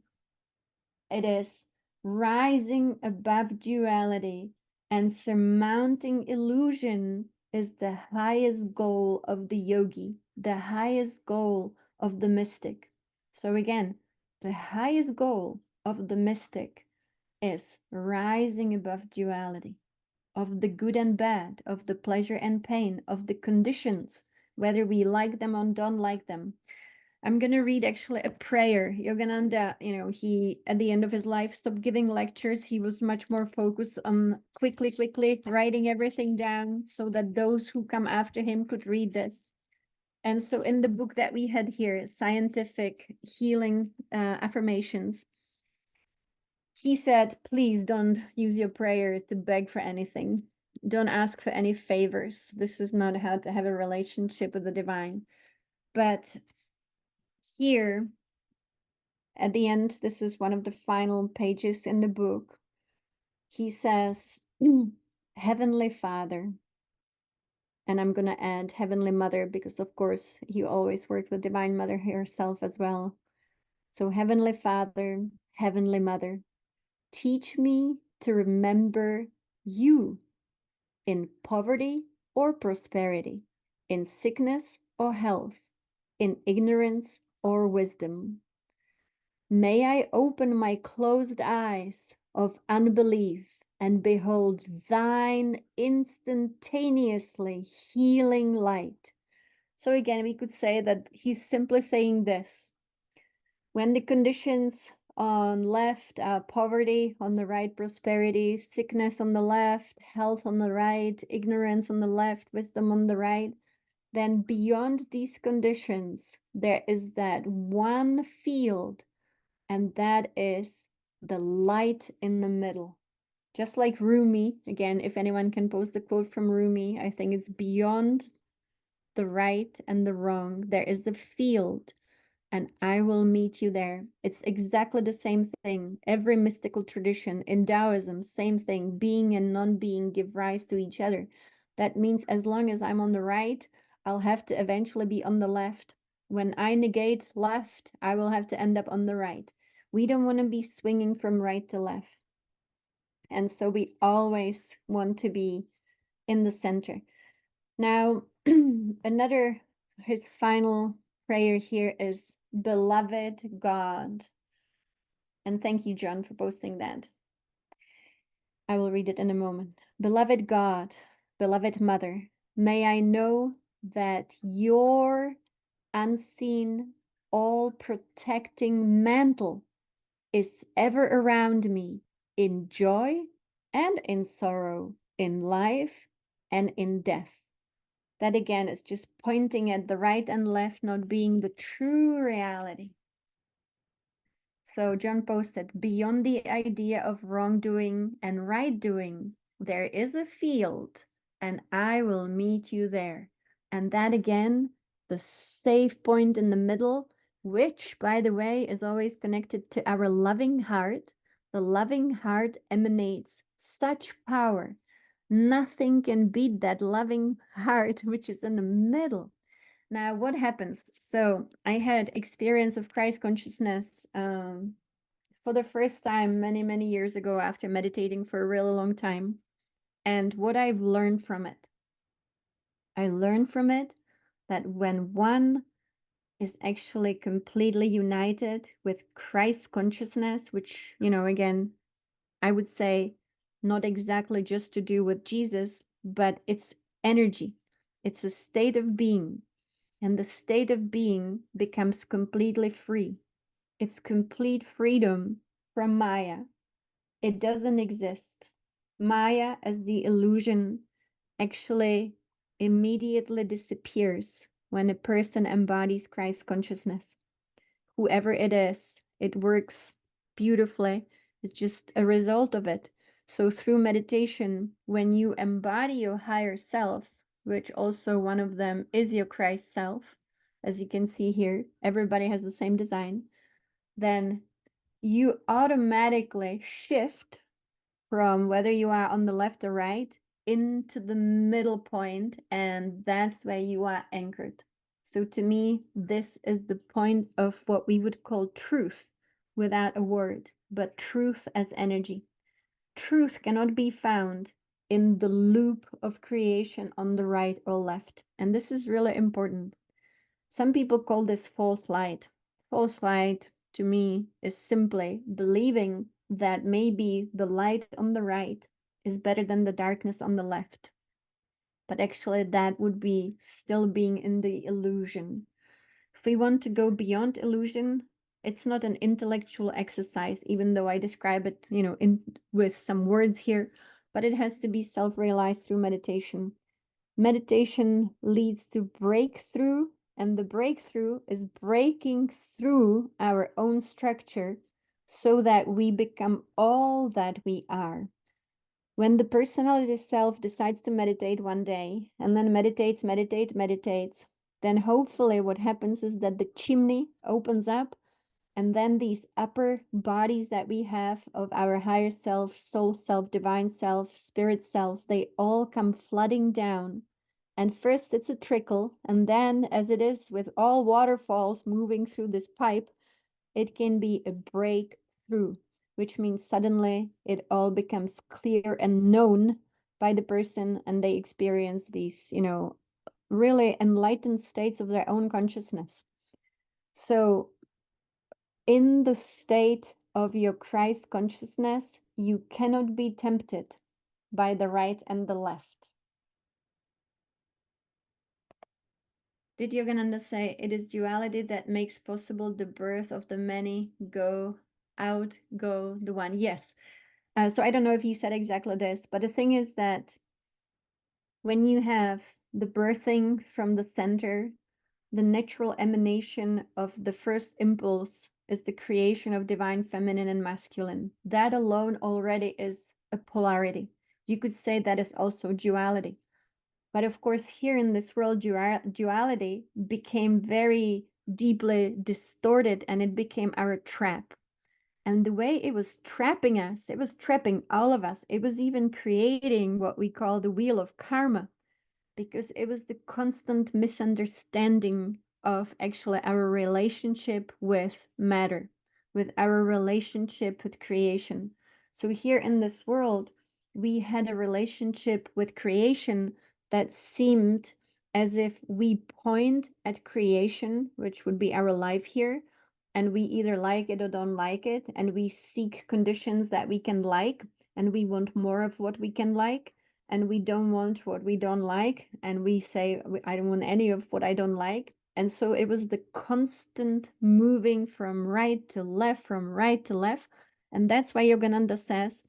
it is rising above duality and surmounting illusion is the highest goal of the yogi, the highest goal of the mystic. So again, the highest goal of the mystic is rising above duality, of the good and bad, of the pleasure and pain, of the conditions, whether we like them or don't like them. I'm going to read actually a prayer. Yogananda, he, at the end of his life, stopped giving lectures. He was much more focused on quickly writing everything down so that those who come after him could read this. And so in the book that we had here, Scientific Healing Affirmations, he said, please don't use your prayer to beg for anything. Don't ask for any favors. This is not how to have a relationship with the divine. But here, at the end, this is one of the final pages in the book. He says, Heavenly Father, and I'm going to add Heavenly Mother, because of course he always worked with Divine Mother herself as well. So Heavenly Father, Heavenly Mother, teach me to remember you in poverty or prosperity, in sickness or health, in ignorance or wisdom. May I open my closed eyes of unbelief and behold thine instantaneously healing light. So again, we could say that he's simply saying this. When the conditions on left are poverty, on the right prosperity, sickness on the left, health on the right, ignorance on the left, wisdom on the right, then beyond these conditions, there is that one field, and that is the light in the middle. Just like Rumi, again, if anyone can post the quote from Rumi, I think it's beyond the right and the wrong. There is a field, and I will meet you there. It's exactly the same thing. Every mystical tradition in Taoism, same thing. Being and non-being give rise to each other. That means as long as I'm on the right, I'll have to eventually be on the left. When I negate left, I will have to end up on the right. We don't want to be swinging from right to left. And so we always want to be in the center. Now, his final prayer here is, Beloved God. And thank you, John, for posting that. I will read it in a moment. Beloved God, beloved Mother, may I know that your unseen, all-protecting mantle is ever around me in joy and in sorrow, in life and in death. That again is just pointing at the right and left not being the true reality. So John posted, beyond the idea of wrongdoing and right doing, there is a field, and I will meet you there. And that again, the safe point in the middle, which, by the way, is always connected to our loving heart. The loving heart emanates such power. Nothing can beat that loving heart, which is in the middle. Now, what happens? So I had experience of Christ consciousness for the first time many years ago after meditating for a really long time. And what I've learned from it, I learned from it that when one is actually completely united with Christ consciousness, which, again, I would say not exactly just to do with Jesus, but it's energy. It's a state of being. And the state of being becomes completely free. It's complete freedom from Maya. It doesn't exist. Maya, as the illusion, actually immediately disappears when a person embodies Christ consciousness. Whoever it is, it works beautifully. It's just a result of it. So through meditation, when you embody your higher selves, which also one of them is your Christ self, as you can see here, everybody has the same design, then you automatically shift from whether you are on the left or right into the middle point, and that's where you are anchored. So to me, this is the point of what we would call truth without a word, but truth as energy. Truth cannot be found in the loop of creation on the right or left. And this is really important. Some people call this false light. False light, to me, is simply believing that maybe the light on the right is better than the darkness on the left. But actually, that would be still being in the illusion. If we want to go beyond illusion, it's not an intellectual exercise, even though I describe it, with some words here, but it has to be self-realized through meditation. Meditation leads to breakthrough, and the breakthrough is breaking through our own structure so that we become all that we are. When the personality self decides to meditate one day and then meditates, then hopefully what happens is that the chimney opens up, and then these upper bodies that we have of our higher self, soul self, divine self, spirit self, they all come flooding down. And first it's a trickle, and then, as it is with all waterfalls moving through this pipe, it can be a breakthrough, which means suddenly it all becomes clear and known by the person, and they experience these, really enlightened states of their own consciousness. So in the state of your Christ consciousness, you cannot be tempted by the right and the left. Did Yogananda say it is duality that makes possible the birth of the many? Go out, go the one. Yes. So I don't know if he said exactly this, but the thing is that when you have the birthing from the center, the natural emanation of the first impulse is the creation of divine feminine and masculine. That alone already is a polarity. You could say that is also duality. But of course, here in this world, duality became very deeply distorted, and it became our trap. And the way it was trapping us, it was trapping all of us. It was even creating what we call the wheel of karma, because it was the constant misunderstanding of actually our relationship with matter, with our relationship with creation. So here in this world, we had a relationship with creation that seemed as if we point at creation, which would be our life here, and we either like it or don't like it, and we seek conditions that we can like, and we want more of what we can like, and we don't want what we don't like, and we say I don't want any of what I don't like, And so it was the constant moving from right to left, from right to left. And that's why Yogananda says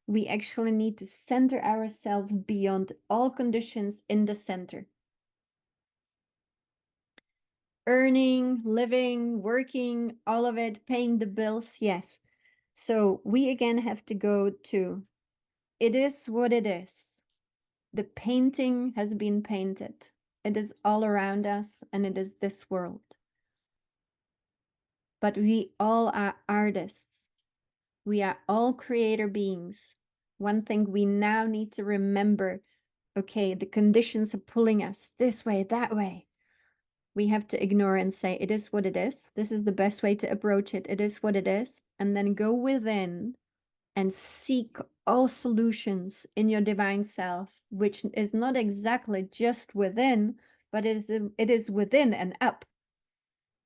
we actually need to center ourselves beyond all conditions in the center. Earning, living, working, all of it, paying the bills, yes. So we again have to go to, it is what it is. The painting has been painted. It is all around us, and it is this world. But we all are artists. We are all creator beings. One thing we now need to remember, okay, the conditions are pulling us this way, that way. We have to ignore and say, it is what it is. This is the best way to approach it. It is what it is. And then go within and seek all solutions in your divine self, which is not exactly just within, but it is within and up.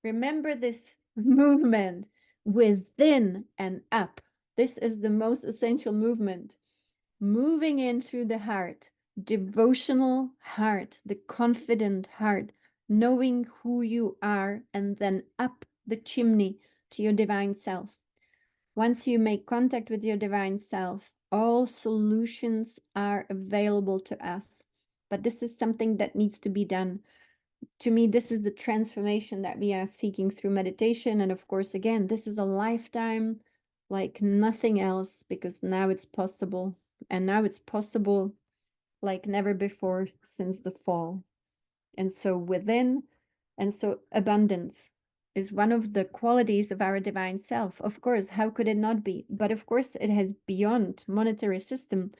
Remember this movement, within and up. This is the most essential movement. Moving in through the heart, devotional heart, the confident heart, knowing who you are, and then up the chimney to your divine self. Once you make contact with your divine self, all solutions are available to us. But this is something that needs to be done. To me, this is the transformation that we are seeking through meditation. And of course, again, this is a lifetime like nothing else, because now it's possible. And now it's possible like never before since the fall. And so within, and so abundance is one of the qualities of our divine self. Of course, how could it not be? But of course, it has beyond monetary system.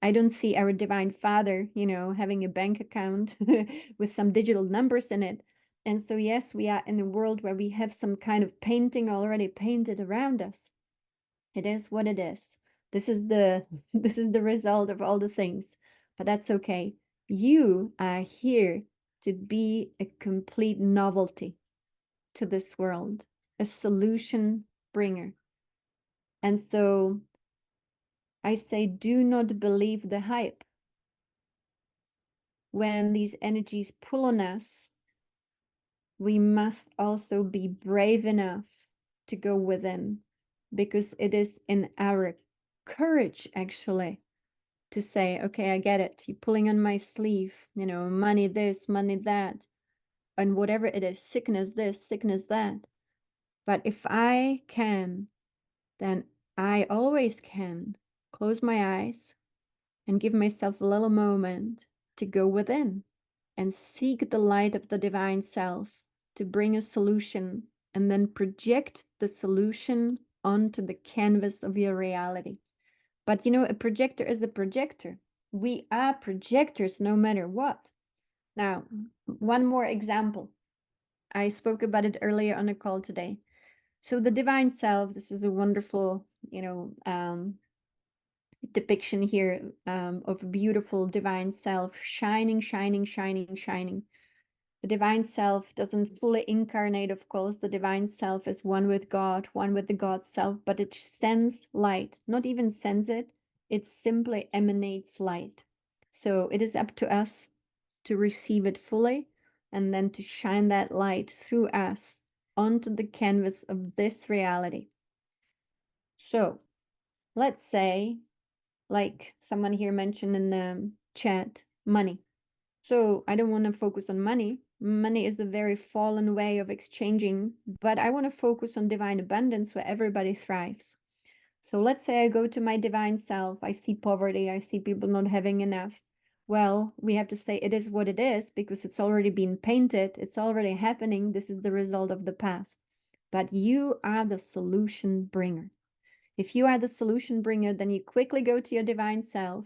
I don't see our divine father, having a bank account with some digital numbers in it. And so, yes, we are in a world where we have some kind of painting already painted around us. It is what it is. This is the this is the result of all the things, but that's okay. You are here to be a complete novelty to this world, a solution bringer. And so I say, do not believe the hype. When these energies pull on us, we must also be brave enough to go within, because it is in our courage, actually, to say, okay, I get it. You're pulling on my sleeve, money this, money that, and whatever it is, sickness this, sickness that. But if I can, then I always can close my eyes and give myself a little moment to go within and seek the light of the divine self to bring a solution, and then project the solution onto the canvas of your reality. But a projector is a projector. We are projectors no matter what. Now, one more example. I spoke about it earlier on a call today. So the divine self, this is a wonderful, depiction here of a beautiful divine self, shining, shining, shining, shining. The divine self doesn't fully incarnate, of course. The divine self is one with God, one with the God self, but it sends light, not even sends it, it simply emanates light. So it is up to us to receive it fully and then to shine that light through us onto the canvas of this reality. So let's say, like someone here mentioned in the chat, money. So I don't want to focus on money. Money is a very fallen way of exchanging, but I want to focus on divine abundance where everybody thrives. So let's say I go to my divine self. I see poverty. I see people not having enough. Well, we have to say it is what it is, because it's already been painted. It's already happening. This is the result of the past. But you are the solution bringer. If you are the solution bringer, then you quickly go to your divine self.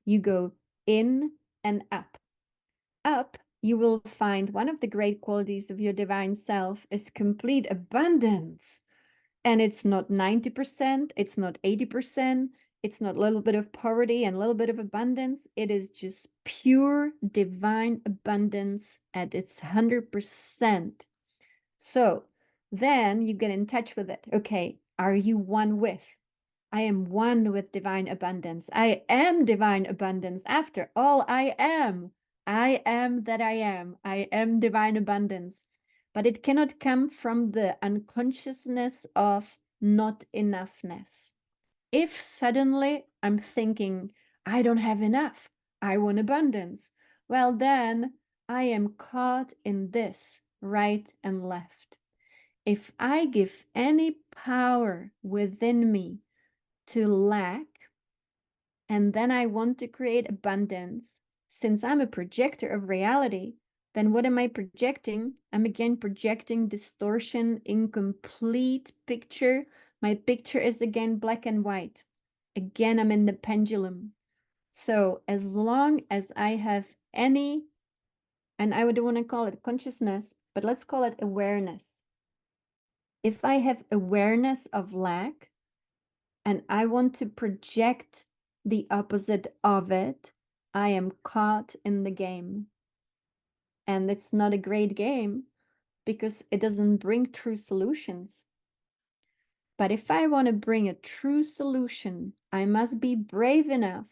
You go in and up. Up, you will find one of the great qualities of your divine self is complete abundance. And it's not 90%, it's not 80%, it's not a little bit of poverty and a little bit of abundance. It is just pure divine abundance at its 100%. So then you get in touch with it. Okay, are you one with? I am one with divine abundance. I am divine abundance. After all, I am. I am that I am. I am divine abundance. but it cannot come from the unconsciousness of not enoughness. If suddenly I'm thinking, I don't have enough, I want abundance, well, then I am caught in this right and left. If I give any power within me to lack, and then I want to create abundance, since I'm a projector of reality, then what am I projecting? I'm again projecting distortion, incomplete picture. My picture is again black and white. Again, I'm in the pendulum. So as long as I have any, and I would want to call it consciousness, but let's call it awareness. If I have awareness of lack and I want to project the opposite of it, I am caught in the game. And it's not a great game because it doesn't bring true solutions. But if I want to bring a true solution, I must be brave enough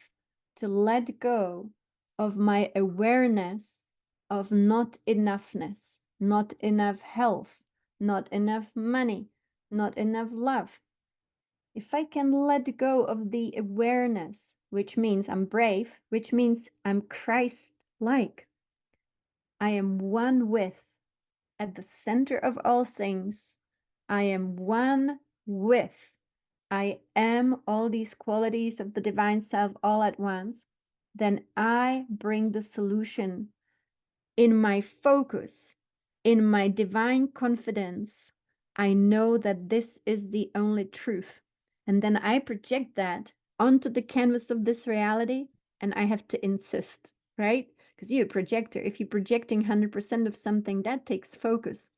to let go of my awareness of not enoughness, not enough health, not enough money, not enough love. If I can let go of the awareness, which means I'm brave, which means I'm Christ-like, I am one with, at the center of all things, I am one with, I am all these qualities of the divine self all at once, then I bring the solution in my focus, in my divine confidence. I know that this is the only truth. And then I project that onto the canvas of this reality, and I have to insist, right? Because you're a projector. If you're projecting 100% of something, that takes focus.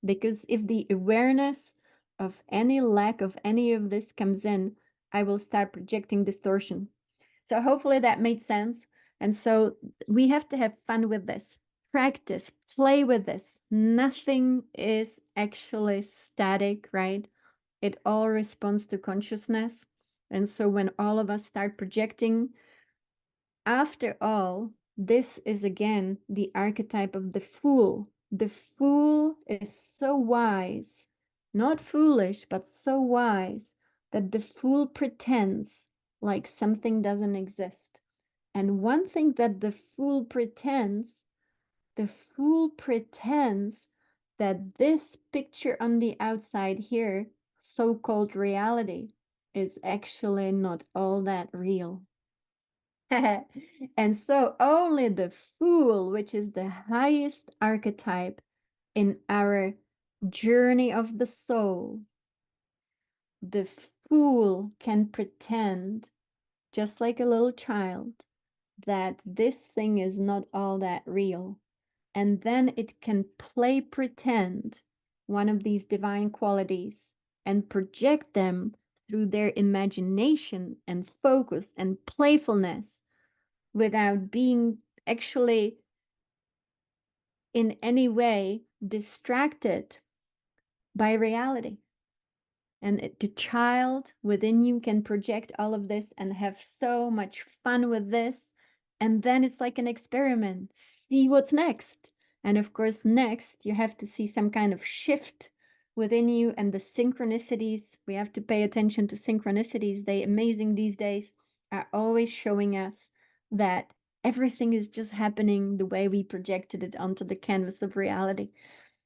Because if the awareness of any lack of any of this comes in, I will start projecting distortion. So hopefully that made sense. And so we have to have fun with this. Practice, play with this. Nothing is actually static, right? It all responds to consciousness. And so when all of us start projecting, after all, this is again the archetype of the fool. The fool is so wise, not foolish, but so wise that the fool pretends like something doesn't exist. And one thing that the fool pretends that this picture on the outside here, so-called reality, is actually not all that real. And so only the fool, which is the highest archetype in our journey of the soul, the fool can pretend, just like a little child, that this thing is not all that real. And then it can play pretend, one of these divine qualities, and project them through their imagination and focus and playfulness without being actually in any way distracted by reality. And the child within you can project all of this and have so much fun with this. And then it's like an experiment. See what's next. And of course, next, you have to see some kind of shift within you and the synchronicities. We have to pay attention to synchronicities. They amazing these days are always showing us that everything is just happening the way we projected it onto the canvas of reality.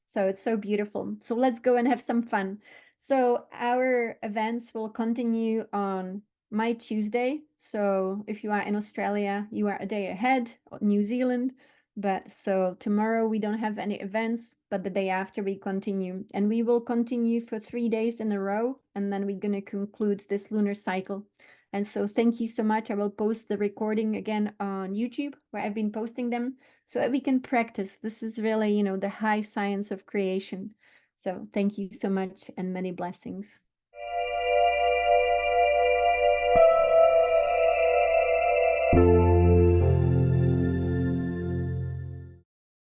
So it's so beautiful. So let's go and have some fun. So our events will continue on my Tuesday. So if you are in Australia, you are a day ahead, New Zealand. But so tomorrow we don't have any events, but the day after we continue. And we will continue for 3 days in a row. And then we're going to conclude this lunar cycle. And so thank you so much. I will post the recording again on YouTube where I've been posting them so that we can practice. This is really, the high science of creation. So thank you so much and many blessings.